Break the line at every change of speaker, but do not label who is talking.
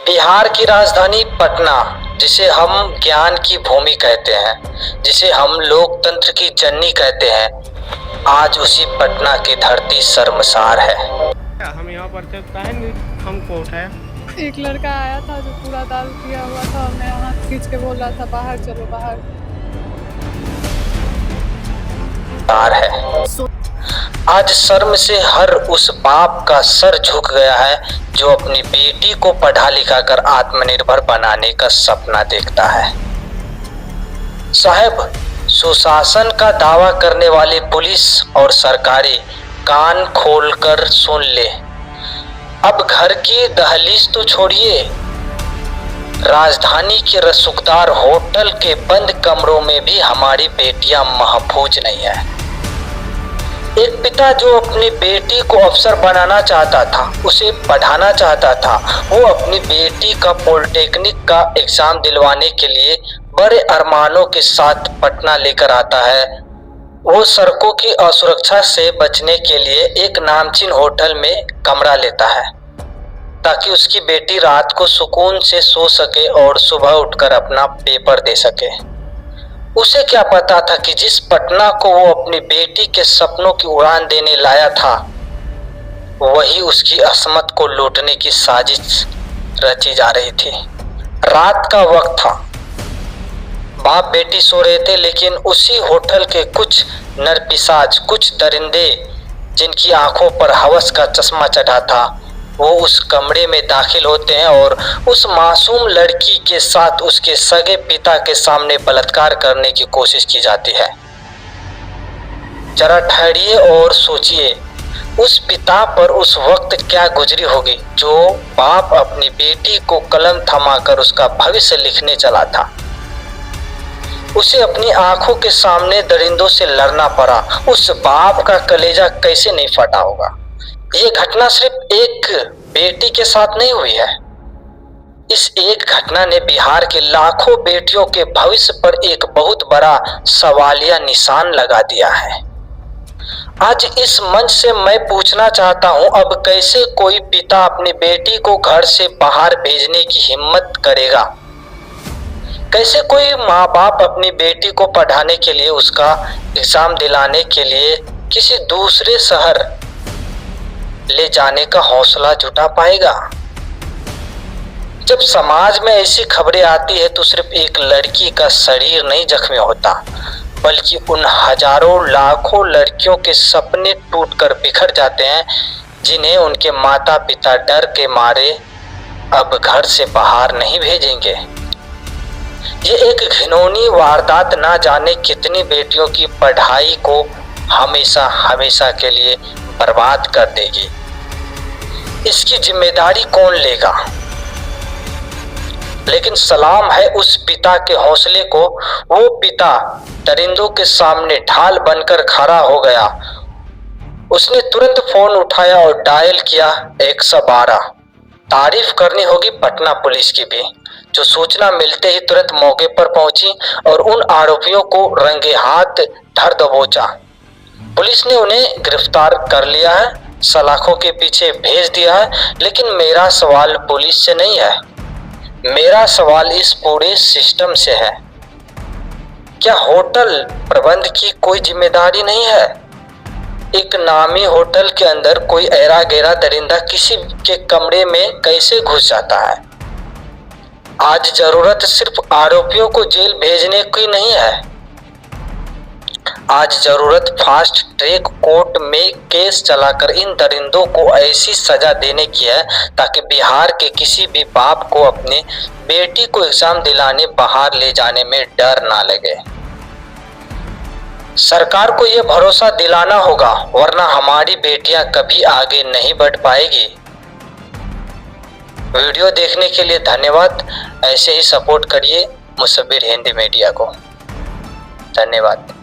बिहार की राजधानी पटना, जिसे हम ज्ञान की भूमि कहते हैं, जिसे हम लोकतंत्र की जननी कहते हैं, आज उसी पटना की धरती शर्मसार है।
हम यहाँ पर थे, काहे हमको उठाया?
एक लड़का आया था जो पूरा दारू पिया हुआ था, मेरा हाथ खींच के बोल रहा था बाहर चलो बाहर।
आज शर्म से हर उस बाप का सर झुक गया है जो अपनी बेटी को पढ़ा लिखा कर आत्मनिर्भर बनाने का सपना देखता है। साहब, सुशासन का दावा करने वाली पुलिस और सरकारें कान खोलकर सुन ले। अब घर की दहलीज तो छोड़िए, राजधानी के रसूखदार होटल के बंद कमरों में भी हमारी बेटियां महफूज नहीं है। एक पिता जो अपनी बेटी को अफसर बनाना चाहता था, उसे पढ़ाना चाहता था, वो अपनी बेटी का पॉलिटेक्निक का एग्जाम दिलवाने के लिए बड़े अरमानों के साथ पटना लेकर आता है। वो सड़कों की असुरक्षा से बचने के लिए एक नामचीन होटल में कमरा लेता है ताकि उसकी बेटी रात को सुकून से सो सके और सुबह उठकर अपना पेपर दे सके। उसे क्या पता था कि जिस पटना को वो अपनी बेटी के सपनों की उड़ान देने लाया था, वही उसकी असमत को लूटने की साजिश रची जा रही थी। रात का वक्त था, बाप बेटी सो रहे थे, लेकिन उसी होटल के कुछ नरपिशाच, कुछ दरिंदे जिनकी आंखों पर हवस का चश्मा चढ़ा था, वो उस कमरे में दाखिल होते हैं और उस मासूम लड़की के साथ उसके सगे पिता के सामने बलात्कार करने की कोशिश की जाती है। जरा ठहरिए और सोचिए, उस पिता पर उस वक्त क्या गुजरी होगी जो बाप अपनी बेटी को कलम थमाकर उसका भविष्य लिखने चला था। उसे अपनी आंखों के सामने दरिंदों से लड़ना पड़ा। उस बाप का कलेजा कैसे नहीं फटा होगा। ये घटना सिर्फ एक बेटी के साथ नहीं हुई है, इस एक घटना ने बिहार के लाखों बेटियों के भविष्य पर एक बहुत बड़ा सवालिया निशान लगा दिया है। आज इस मंच से मैं पूछना चाहता हूं, अब कैसे कोई पिता अपनी बेटी को घर से बाहर भेजने की हिम्मत करेगा? कैसे कोई माँ बाप अपनी बेटी को पढ़ाने के लिए, उसका एग्जाम दिलाने के लिए किसी दूसरे शहर ले जाने का हौसला जुटा पाएगा? जब समाज में ऐसी खबरें आती है तो सिर्फ एक लड़की का शरीर नहीं जख्मी होता, बल्कि उन हजारों लाखों लड़कियों के सपने टूटकर बिखर जाते हैं जिन्हें उनके माता पिता डर के मारे अब घर से बाहर नहीं भेजेंगे। ये एक घिनौनी वारदात ना जाने कितनी बेटियों की पढ़ाई को हमेशा हमेशा के लिए बर्बाद कर देगी। इसकी जिम्मेदारी कौन लेगा? लेकिन सलाम है उस पिता के हौसले को। वो पिता दरिंदों के सामने ढाल बनकर खड़ा हो गया। उसने तुरंत फोन उठाया और डायल किया 112। तारीफ करनी होगी पटना पुलिस की भी, जो सूचना मिलते ही तुरंत मौके पर पहुंची और उन आरोपियों को रंगे हाथ धर दबोचा। पुलिस ने उन्हें गिरफ्तार कर लिया है, सलाखों के पीछे भेज दिया है। लेकिन मेरा सवाल पुलिस से नहीं है, मेरा सवाल इस पूरे सिस्टम से है। क्या होटल प्रबंध की कोई जिम्मेदारी नहीं है? एक नामी होटल के अंदर कोई ऐरा गैरा दरिंदा किसी के कमरे में कैसे घुस जाता है? आज जरूरत सिर्फ आरोपियों को जेल भेजने की नहीं है, आज जरूरत फास्ट ट्रैक कोर्ट में केस चलाकर इन दरिंदों को ऐसी सजा देने की है ताकि बिहार के किसी भी बाप को अपनी बेटी को एग्जाम दिलाने बाहर ले जाने में डर ना लगे। सरकार को यह भरोसा दिलाना होगा, वरना हमारी बेटियां कभी आगे नहीं बढ़ पाएगी। वीडियो देखने के लिए धन्यवाद। ऐसे ही सपोर्ट करिए मुसव्विर हिंदी मीडिया को। धन्यवाद।